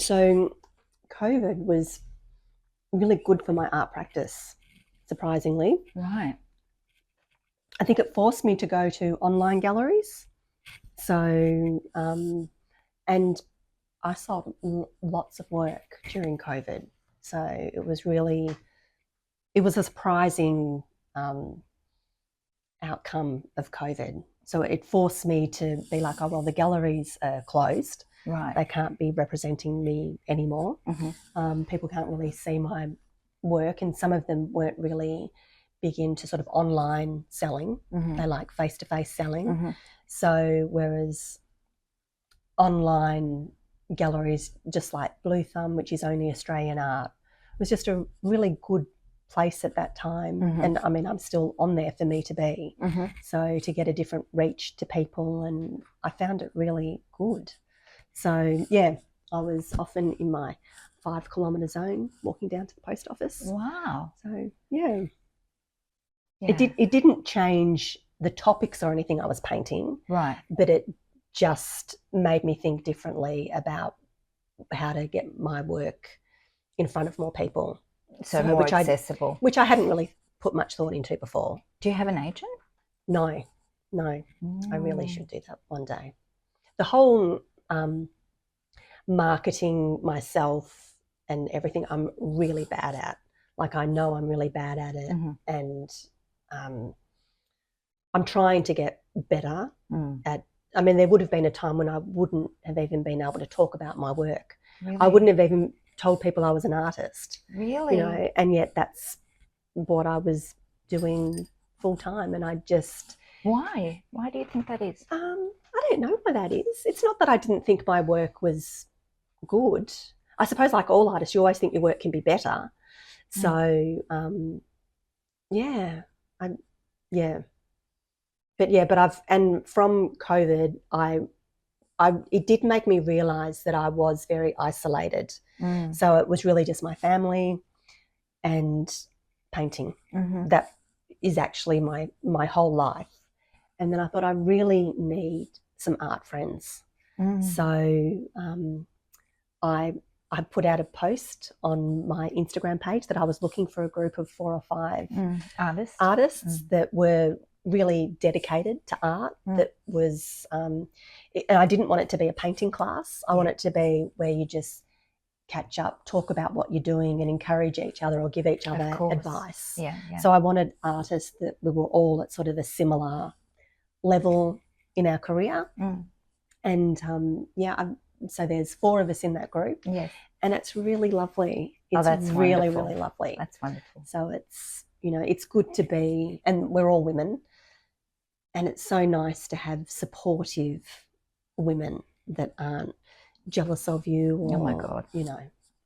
So COVID was really good for my art practice, surprisingly. Right. I think it forced me to go to online galleries. So, and I sold lots of work during COVID. So it was a surprising outcome of COVID. So it forced me to be like, oh, well, the galleries are closed. Right. They can't be representing me anymore. Mm-hmm. People can't really see my work, and some of them weren't really big into sort of online selling. Mm-hmm. They like face-to-face selling. Mm-hmm. So whereas online galleries, just like Blue Thumb, which is only Australian art, was just a really good place at that time. Mm-hmm. And I mean, I'm still on there for me to be. Mm-hmm. So to get a different reach to people, and I found it really good. So yeah, I was often in my 5 kilometre zone walking down to the post office. Wow. So yeah. It didn't change the topics or anything I was painting. Right. But it just made me think differently about how to get my work in front of more people. So more accessible. Which I hadn't really put much thought into before. Do you have an agent? No. I really should do that one day. The whole marketing myself and everything I'm really bad at. Like, I know I'm really bad at it. Mm-hmm. And I'm trying to get better at. I mean, there would have been a time when I wouldn't have even been able to talk about my work. Really? I wouldn't have even told people I was an artist. Really? You know, and yet that's what I was doing full time. And I just... Why? Why do you think that is? I don't know why that is. It's not that I didn't think my work was good. I suppose, like all artists, you always think your work can be better. So, but from COVID, it did make me realise that I was very isolated. So it was really just my family and painting. Mm-hmm. That is actually my whole life. And then I thought, I really need some art friends. So I put out a post on my Instagram page that I was looking for a group of 4 or 5 artists that were really dedicated to art. That was, and I didn't want it to be a painting class. I want it to be where you just catch up, talk about what you're doing, and encourage each other or give each other advice. Yeah. So I wanted artists that we were all at sort of a similar level in our career. And so there's 4 of us in that group. Yes. And it's really lovely. It's that's really, wonderful. really lovely. That's wonderful. So it's, it's good to be, and we're all women, and it's so nice to have supportive women that aren't jealous of you or, oh my God,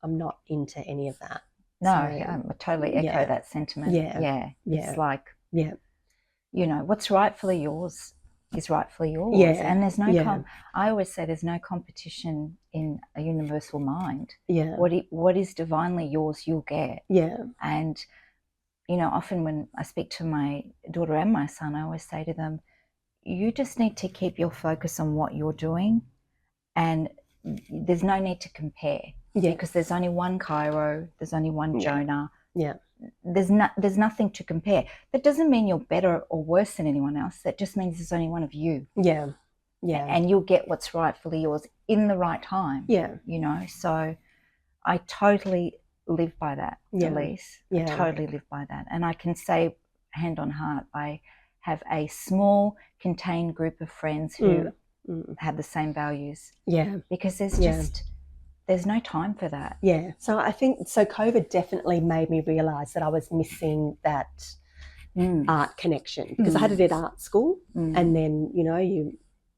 I'm not into any of that. No, I totally echo that sentiment. Yeah. It's like, what's rightfully yours is rightfully yours. Yeah. And there's no, I always say there's no competition in a universal mind. Yeah. What is divinely yours, you'll get. Yeah. And, often when I speak to my daughter and my son, I always say to them, you just need to keep your focus on what you're doing, and there's no need to compare. Yeah. Because there's only one Cairo, there's only one Jonah. Yeah. There's nothing to compare. That doesn't mean you're better or worse than anyone else. That just means there's only one of you. Yeah. Yeah. And you'll get what's rightfully yours in the right time. Yeah. So I totally live by that, Elise. Yeah. I totally live by that. And I can say, hand on heart, I have a small contained group of friends who have the same values. Yeah. Because there's no time for that. Yeah. So I think, COVID definitely made me realise that I was missing that art connection, because I had it at art school, and then, I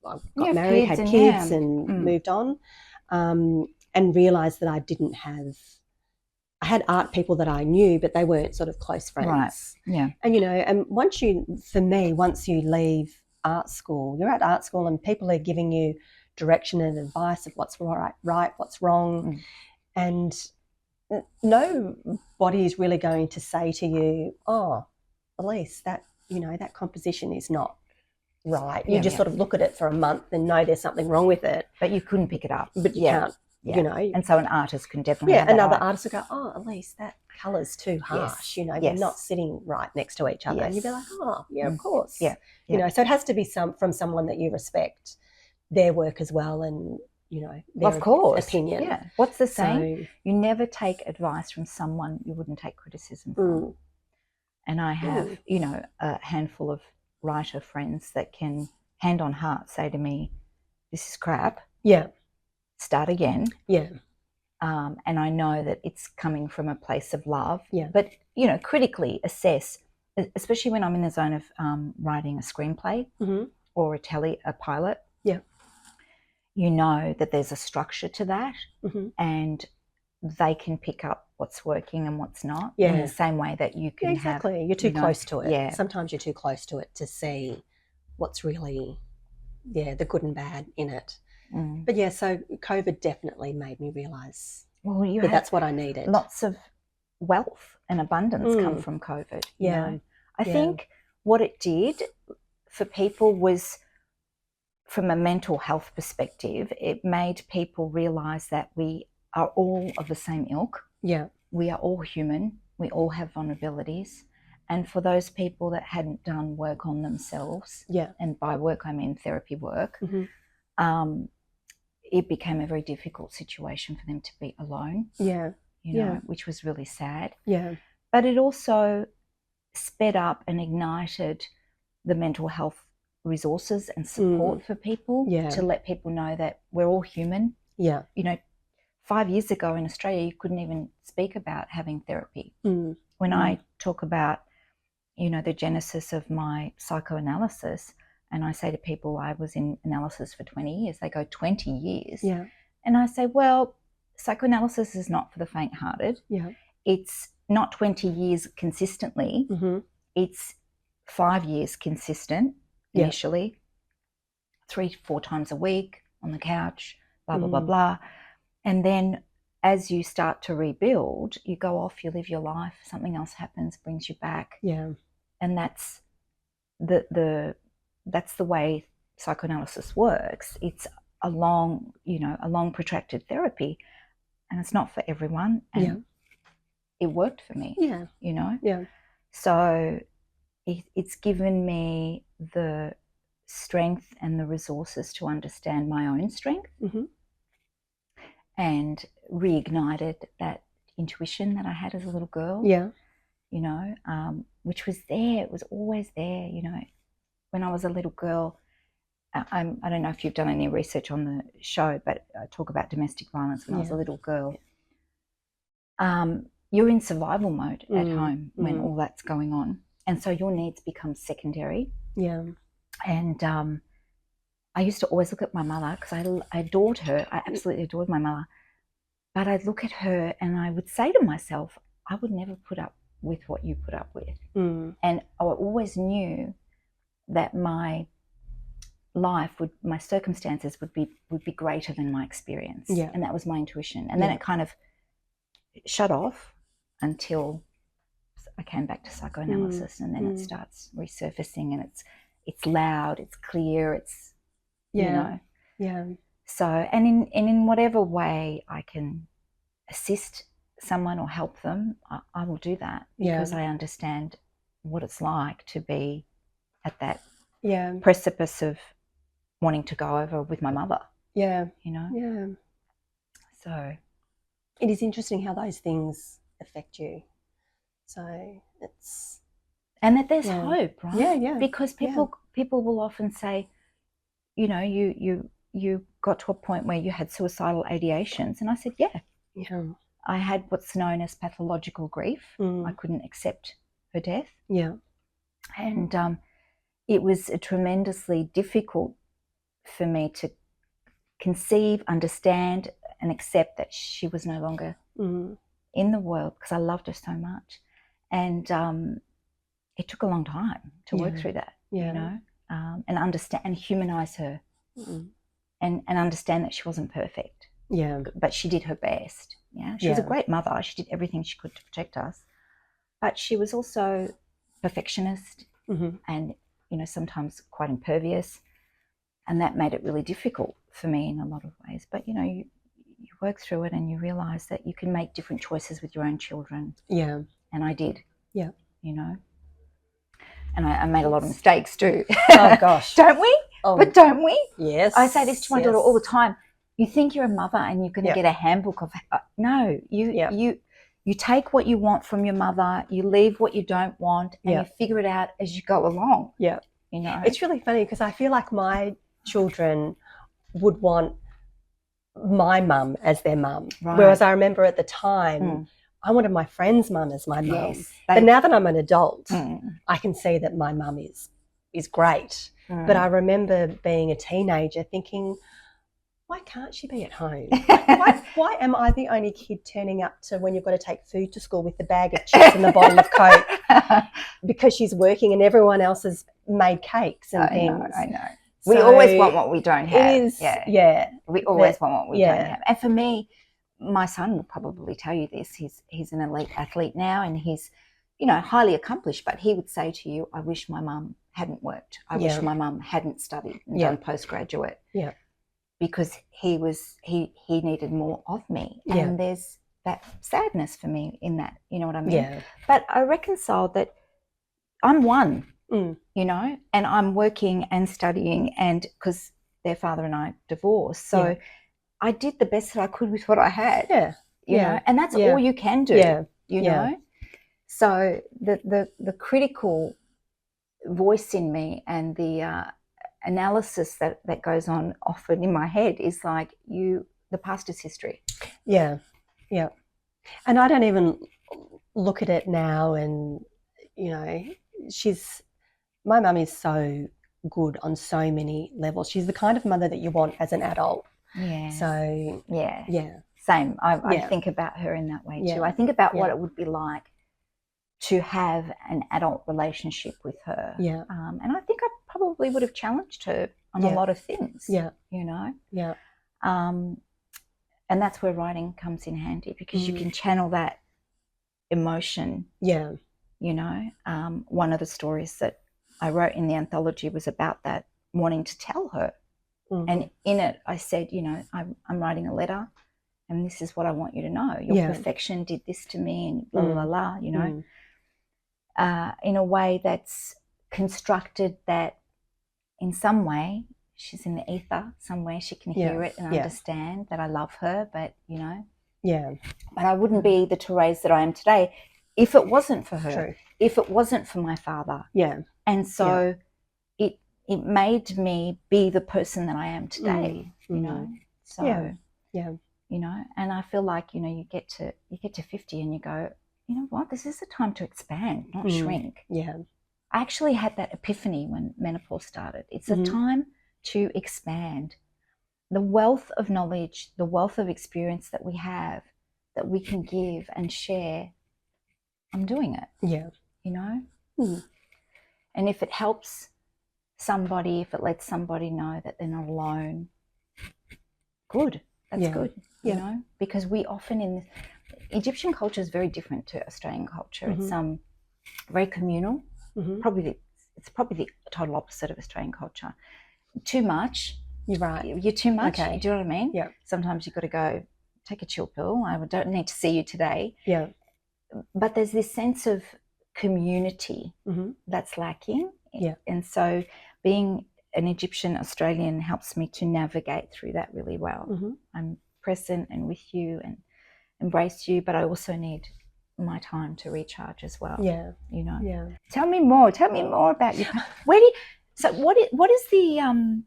got married, had kids and moved on, and realised that I had art people that I knew, but they weren't sort of close friends. Right. Yeah. And, and once you leave art school, you're at art school and people are giving you direction and advice of what's right, what's wrong. And nobody is really going to say to you, oh, Elise, that composition is not right. You just sort of look at it for a month and know there's something wrong with it. But you couldn't pick it up. But you can't Yeah. You know, and so an artist can definitely have another that artist will go, oh, Elise, that colour's too harsh. You know, they're not sitting right next to each other, and you'd be like, oh, yeah, of course. Yeah. You know, so it has to be from someone that you respect their work as well, and you know, their opinion. Yeah. What's the saying? You never take advice from someone you wouldn't take criticism from. And I have, you know, a handful of writer friends that can, hand on heart, say to me, "This is crap. Yeah. Start again." Yeah. And I know that it's coming from a place of love. Yeah. But, you know, critically assess, especially when I'm in the zone of writing a screenplay or a pilot. Yeah. You know that there's a structure to that, and they can pick up what's working and what's not in the same way that you can exactly. You're too close to it. Yeah. Sometimes you're too close to it to see what's really, the good and bad in it. But yeah, so COVID definitely made me realise that's what I needed. Lots of wealth and abundance come from COVID. You know? I think what it did for people was, from a mental health perspective, it made people realise that we are all of the same ilk. Yeah. We are all human. We all have vulnerabilities. And for those people that hadn't done work on themselves, and by work I mean therapy work, it became a very difficult situation for them to be alone. Yeah. You know, which was really sad. Yeah. But it also sped up and ignited the mental health resources and support for people, to let people know that we're all human. Yeah. You know, 5 years ago in Australia, you couldn't even speak about having therapy. When I talk about, you know, the genesis of my psychoanalysis, and I say to people I was in analysis for 20 years, they go, 20 years? Yeah. And I say, well, psychoanalysis is not for the faint-hearted. Yeah. It's not 20 years consistently. It's 5 years consistent initially, 3-4 times a week on the couch, blah, blah, blah, blah. And then as you start to rebuild, you go off, you live your life, something else happens, brings you back. Yeah. And that's that's the way psychoanalysis works. It's a long protracted therapy, and it's not for everyone. And it worked for me. Yeah. You know? Yeah. So it's given me the strength and the resources to understand my own strength, and reignited that intuition that I had as a little girl. Yeah. You know, which was there. It was always there. You know, when I was a little girl, I don't know if you've done any research on the show, but I talk about domestic violence when I was a little girl. You're in survival mode at home when all that's going on. And so your needs become secondary. Yeah. And I used to always look at my mother, because I adored her. I absolutely adored my mother. But I'd look at her and I would say to myself, I would never put up with what you put up with. And I always knew that my life my circumstances would be greater than my experience. Yeah. And that was my intuition. And then it kind of shut off until I came back to psychoanalysis, and then it starts resurfacing, and it's loud, it's clear, it's you know. Yeah. So and in whatever way I can assist someone or help them, I will do that, because I understand what it's like to be at that precipice of wanting to go over with my mother. Yeah. You know? Yeah. So it is interesting how those things affect you. So it's... And that there's hope, right? Yeah, yeah. Because people will often say, you know, you got to a point where you had suicidal ideations. And I said, yeah. I had what's known as pathological grief. I couldn't accept her death. Yeah. And it was tremendously difficult for me to conceive, understand, and accept that she was no longer in the world, because I loved her so much. And it took a long time to work through that, you know, and understand and humanize her, and understand that she wasn't perfect. Yeah. But she did her best. Yeah. She was a great mother. She did everything she could to protect us. But she was also perfectionist and, you know, sometimes quite impervious. And that made it really difficult for me in a lot of ways. But, you know, work through it and you realise that you can make different choices with your own children. Yeah. And I did. Yeah. You know. And I made a lot of mistakes too. Oh, gosh. Don't we? Oh, but don't we? Yes. I say this to my daughter all the time. You think you're a mother and you're going to get a handbook of no. You take what you want from your mother, you leave what you don't want, and you figure it out as you go along. Yeah. You know. It's really funny because I feel like my children would want my mum as their mum. Right. Whereas I remember at the time I wanted my friend's mum as my mum. Yes, but now that I'm an adult, I can see that my mum is great. But I remember being a teenager thinking, why can't she be at home? Why am I the only kid turning up to when you've got to take food to school with the bag of chips and the bottle of Coke because she's working and everyone else has made cakes and things. I know. We always want what we don't have. It is, yeah. We always want what we don't have. And for me, my son will probably tell you this. He's an elite athlete now and he's, highly accomplished, but he would say to you, I wish my mum hadn't worked. I wish my mum hadn't studied and done postgraduate. Yeah. Because he needed more of me. And there's that sadness for me in that, you know what I mean? Yeah. But I reconciled that I'm one. And I'm working and studying, and because their father and I divorced, so I did the best that I could with what I had. You know, and that's all you can do. You know, so the critical voice in me and the analysis that goes on often in my head is like, the past is history. Yeah, and I don't even look at it now, and my mum is so good on so many levels. She's the kind of mother that you want as an adult. Yeah. So yeah. Same. I think about her in that way too. I think about what it would be like to have an adult relationship with her. Yeah. And I think I probably would have challenged her on a lot of things. Yeah. You know. Yeah. And that's where writing comes in handy because you can channel that emotion. Yeah. You know. One of the stories that I wrote in the anthology was about that, wanting to tell her. And in it, I said, I'm writing a letter and this is what I want you to know. Your perfection did this to me and blah, blah, blah, in a way that's constructed that in some way, she's in the ether somewhere, she can hear it and understand that I love her, but, but I wouldn't be the Therese that I am today if it wasn't for her, if it wasn't for my father. Yeah. And so it made me be the person that I am today, you know. So you know, and I feel like, you get to 50 and you go, you know what, this is the time to expand, not shrink. Yeah. I actually had that epiphany when menopause started. It's a time to expand. The wealth of knowledge, the wealth of experience that we have, that we can give and share, I'm doing it. Yeah. You know? And if it helps somebody, if it lets somebody know that they're not alone, good. That's good. You know? Because we often Egyptian culture is very different to Australian culture. It's very communal. It's probably the total opposite of Australian culture. Too much. You're right. You're too much. Okay. Do you know what I mean? Yeah. Sometimes you've got to go, take a chill pill. I don't need to see you today. Yeah. But there's this sense of community that's lacking. Yeah. And so being an Egyptian Australian helps me to navigate through that really well. I'm present and with you and embrace you, but I also need my time to recharge as well. Yeah. You know. Yeah. Tell me more about you. What is the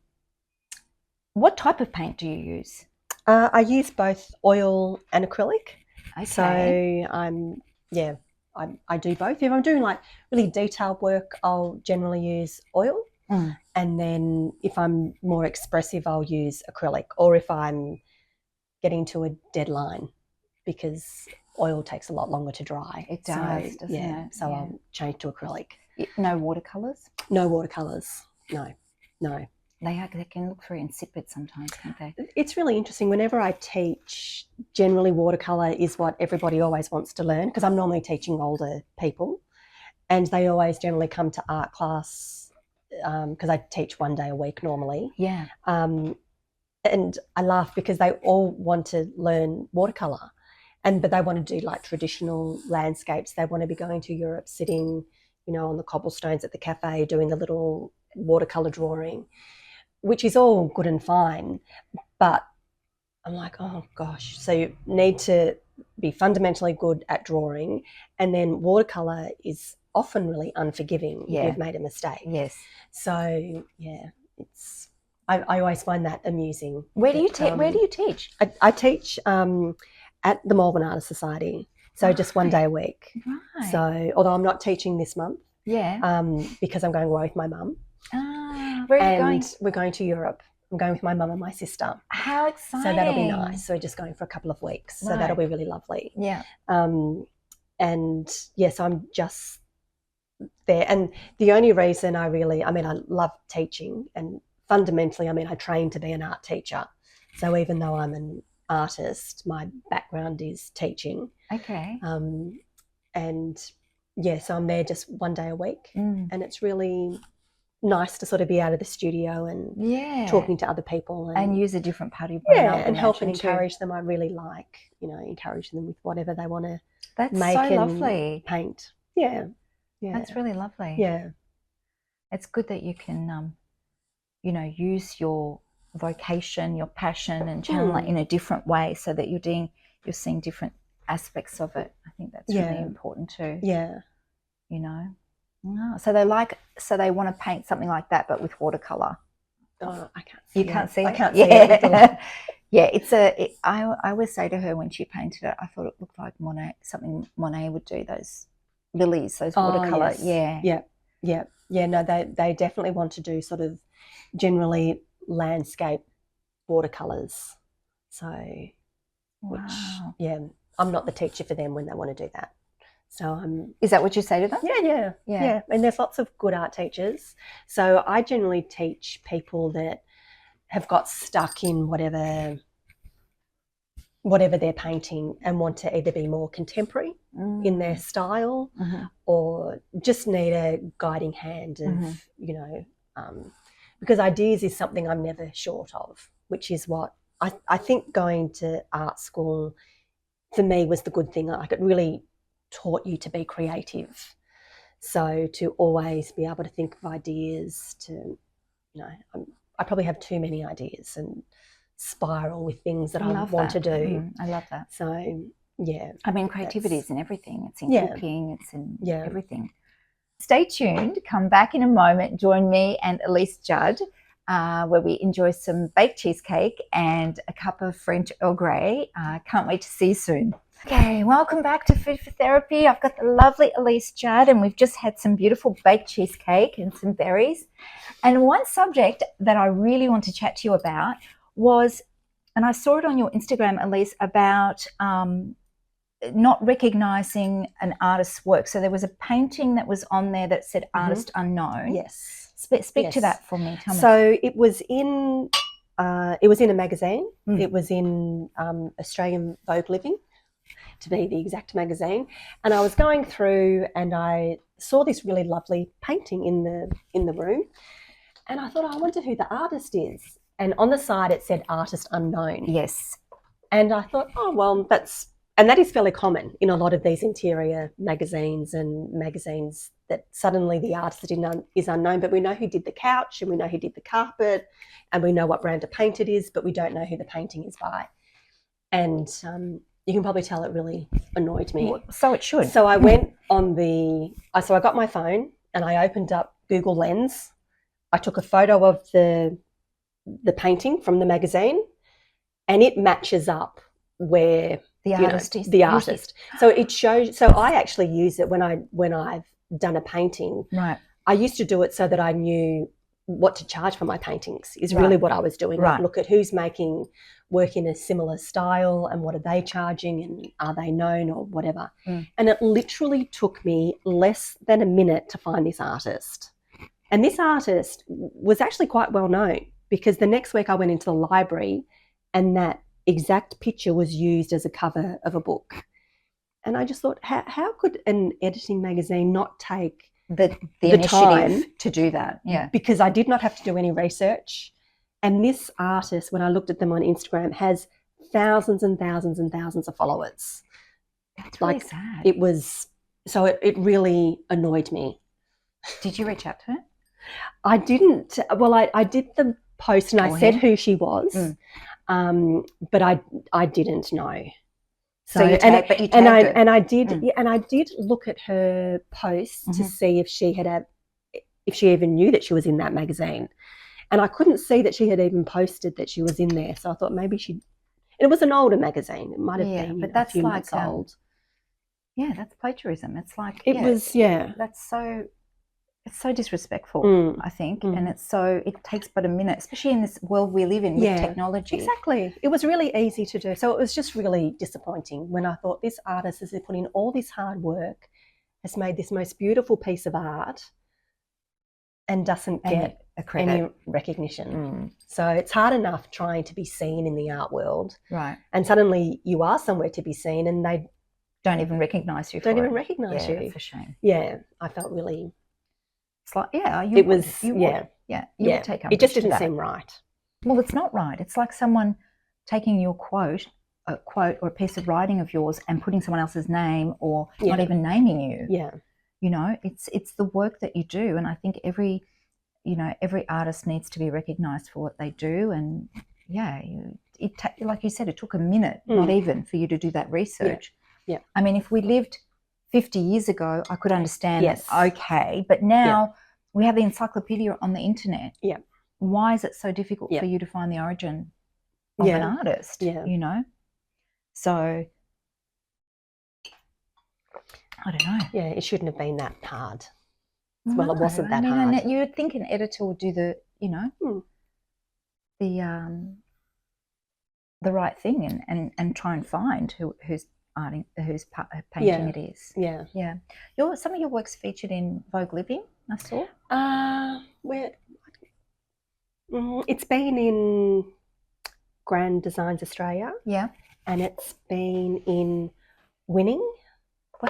what type of paint do you use? I use both oil and acrylic. Okay. So I do both. If I'm doing like really detailed work, I'll generally use oil. And then if I'm more expressive, I'll use acrylic, or if I'm getting to a deadline, because oil takes a lot longer to dry. It does, doesn't it? So I'll change to acrylic. No watercolours? No watercolours, no. They can look very insipid sometimes, can't they? It's really interesting. Whenever I teach, generally watercolour is what everybody always wants to learn, because I'm normally teaching older people, and they always generally come to art class because I teach one day a week normally. Yeah. And and I laugh because they all want to learn watercolour, but they want to do like traditional landscapes. They want to be going to Europe, sitting, on the cobblestones at the cafe, doing the little watercolour drawing, which is all good and fine. But I'm like, oh gosh, so you need to be fundamentally good at drawing, and then watercolour is often really unforgiving if you've made a mistake. Yes. So I always find that amusing. Where do you teach? I teach at the Melbourne Artist Society, so just one day a week. Right. So although I'm not teaching this month, because I'm going away with my mum. Where are you going? We're going to Europe. I'm going with my mum and my sister. How exciting! So that'll be nice. So we're just going for a couple of weeks. So that'll be really lovely. Yeah. So I'm just there. And the only reason I love teaching, and fundamentally, I trained to be an art teacher. So even though I'm an artist, my background is teaching. Okay. So I'm there just one day a week, and it's really nice to sort of be out of the studio and talking to other people and use a different part of your brain. And help and encourage them. I really like, encouraging them with whatever they want to make so and lovely. Paint. Yeah. That's really lovely. Yeah. It's good that you can, use your vocation, your passion, and channel it in a different way, so that you're seeing different aspects of it. I think that's really important too. Yeah. So they want to paint something like that, but with watercolor. Oh, I can't see. You can't see it. I can't see it. Yeah, I always say to her when she painted it, I thought it looked like Monet, something Monet would do, those lilies, those watercolor. Yes. Yeah. No, they definitely want to do sort of generally landscape watercolors. So, I'm not the teacher for them when they want to do that. So is that what you say to them? Yeah. And there's lots of good art teachers. So I generally teach people that have got stuck in whatever they're painting and want to either be more contemporary in their style, or just need a guiding hand of, because ideas is something I'm never short of, which is what I think going to art school for me was the good thing. Like, it really taught you to be creative. So to always be able to think of ideas, to, I probably have too many ideas and spiral with things that I want to do. I love that. So, yeah. Creativity is in everything. It's in cooking, it's in everything. Stay tuned. Come back in a moment. Join me and Elise Judd, where we enjoy some baked cheesecake and a cup of French Earl Grey. Can't wait to see you soon. Okay, welcome back to Food for Therapy. I've got the lovely Elise Judd, and we've just had some beautiful baked cheesecake and some berries. And one subject that I really want to chat to you about was, and I saw it on your Instagram, Elise, about not recognising an artist's work. So there was a painting that was on there that said artist unknown. Yes. Speak to that for me. Tell me. So it was in a magazine. It was in Australian Vogue Living, to be the exact magazine. And I was going through and I saw this really lovely painting in the room, and I thought, I wonder who the artist is. And on the side it said artist unknown. Yes. And I thought, oh well, that is fairly common in a lot of these interior magazines and magazines, that suddenly the artist is unknown, but we know who did the couch and we know who did the carpet and we know what brand of paint it is, but we don't know who the painting is by. And you can probably tell it really annoyed me. Well, so it should. So I went so I got my phone and I opened up Google Lens. I took a photo of the painting from the magazine, and it matches up where the artist is. The artist. So it shows. So I actually use it when I've done a painting. Right. I used to do it so that I knew what to charge for my paintings. Is really what I was doing. Right. Like, look at who's making work in a similar style and what are they charging and are they known or whatever. And it literally took me less than a minute to find this artist. And this artist was actually quite well known, because the next week I went into the library and that exact picture was used as a cover of a book. And I just thought, how could an editing magazine not take the initiative time to do that? Yeah. Because I did not have to do any research. And this artist, when I looked at them on Instagram, has thousands and thousands and thousands of followers. That's really sad. It was, so it really annoyed me. Did you reach out to her? I didn't. Well, I did the post and I said who she was, but I didn't know. So you tagged her. And I did look at her post to see if she even knew that she was in that magazine, and I couldn't see that she had even posted that she was in there. So I thought maybe it was an older magazine. It might have been, but that's a few months old. Yeah, that's plagiarism. It's like it's so disrespectful, I think, and it takes but a minute, especially in this world we live in with technology. Exactly. It was really easy to do. So it was just really disappointing when I thought this artist has put in all this hard work, has made this most beautiful piece of art, and doesn't get any recognition. So it's hard enough trying to be seen in the art world. Right. And suddenly you are somewhere to be seen and they don't even recognise you. Don't even recognise you. It's a shame. Yeah, I felt really. It's like you would take umbrage. It just didn't seem right. Well, it's not right. It's like someone taking your quote or a piece of writing of yours and putting someone else's name or not even naming you. Yeah. You know, it's the work that you do, and I think every artist needs to be recognised for what they do. And like you said, it took a minute, not even, for you to do that research. Yeah. I mean, if we lived 50 years ago, I could understand okay, but now we have the encyclopedia on the internet. Yeah. Why is it so difficult for you to find the origin of an artist? Yeah. You know? So I don't know. Yeah, it shouldn't have been that hard. Well, it wasn't that hard. You would think an editor would do the right thing and try and find whose painting it is. Yeah. Yeah. Some of your work's featured in Vogue Living, I saw. It's been in Grand Designs Australia. Yeah. And it's been in Winning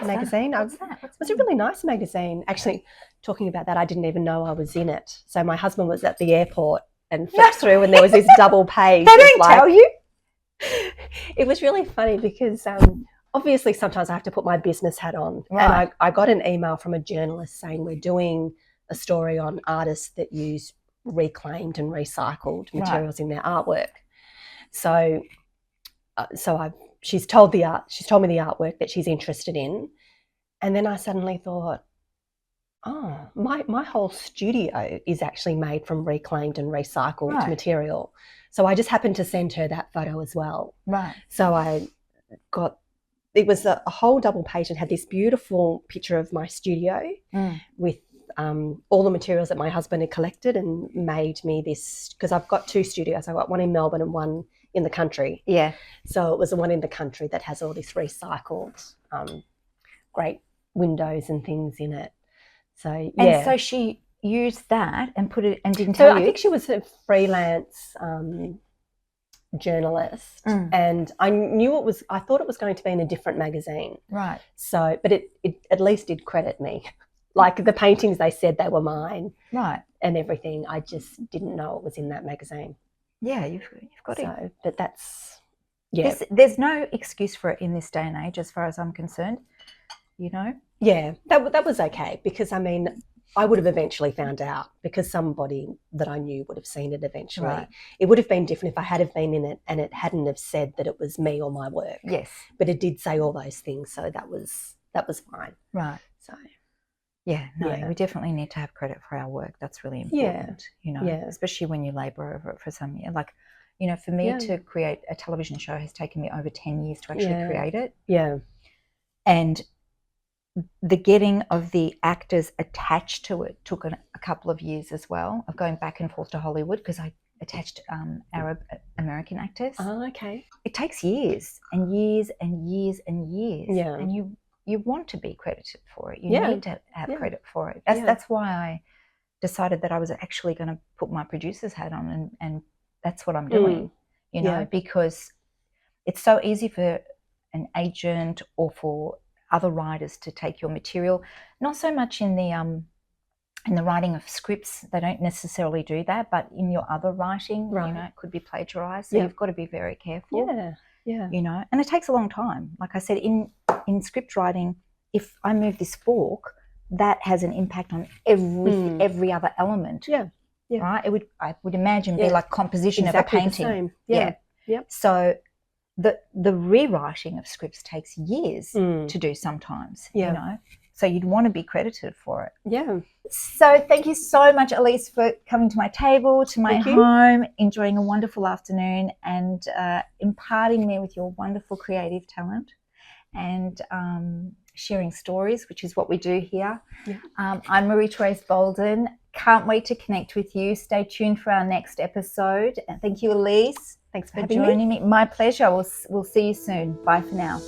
magazine. What's that? It was a really nice magazine. Actually, talking about that, I didn't even know I was in it. So my husband was at the airport and flipped through and there was this double page. They don't tell you? It was really funny because obviously sometimes I have to put my business hat on. Right. And I got an email from a journalist saying we're doing a story on artists that use reclaimed and recycled materials in their artwork. So she's told me the artwork that she's interested in, and then I suddenly thought, oh, my whole studio is actually made from reclaimed and recycled material. So I just happened to send her that photo as well. Right. So it was a whole double page and had this beautiful picture of my studio with all the materials that my husband had collected and made me this, because I've got two studios. I've got one in Melbourne and one in the country. Yeah. So it was the one in the country that has all this recycled, great windows and things in it. So And so she used that and put it and didn't tell you? I think she was a freelance journalist, and I thought it was going to be in a different magazine. Right. So, but it at least did credit me. Like the paintings, they said they were mine. Right. And everything. I just didn't know it was in that magazine. Yeah, you've got it. But that's, There's no excuse for it in this day and age, as far as I'm concerned, you know? Yeah, that was okay, because, I mean, I would have eventually found out, because somebody that I knew would have seen it eventually. Right. It would have been different if I had have been in it and it hadn't have said that it was me or my work. Yes. But it did say all those things, so that was fine. Right. So... we definitely need to have credit for our work. That's really important, especially when you labour over it for some year. Like, for me to create a television show has taken me over 10 years to actually create it. Yeah. And the getting of the actors attached to it took a couple of years as well, of going back and forth to Hollywood, because I attached Arab American actors. Oh, okay. It takes years and years and years and years. Yeah. And you want to be credited for it. You need to have credit for it. That's why I decided that I was actually going to put my producer's hat on, and that's what I'm doing, because it's so easy for an agent or for other writers to take your material, not so much in the in the writing of scripts, they don't necessarily do that, but in your other writing, Right. you know, it could be plagiarized. So you've got to be very careful. Yeah. You know, and it takes a long time. Like I said, in script writing, if I move this fork, that has an impact on every other element. Yeah. Right? I would imagine be like composition exactly of a painting. The same. Yeah. So the rewriting of scripts takes years to do sometimes. You know. So you'd want to be credited for it. Yeah. So thank you so much, Elise, for coming to my table, to my home, enjoying a wonderful afternoon and imparting me with your wonderful creative talent and sharing stories, which is what we do here. Yeah. I'm Marie-Therese Bolden. Can't wait to connect with you. Stay tuned for our next episode. And thank you, Elise. Thanks for joining me. My pleasure. We'll see you soon. Bye for now.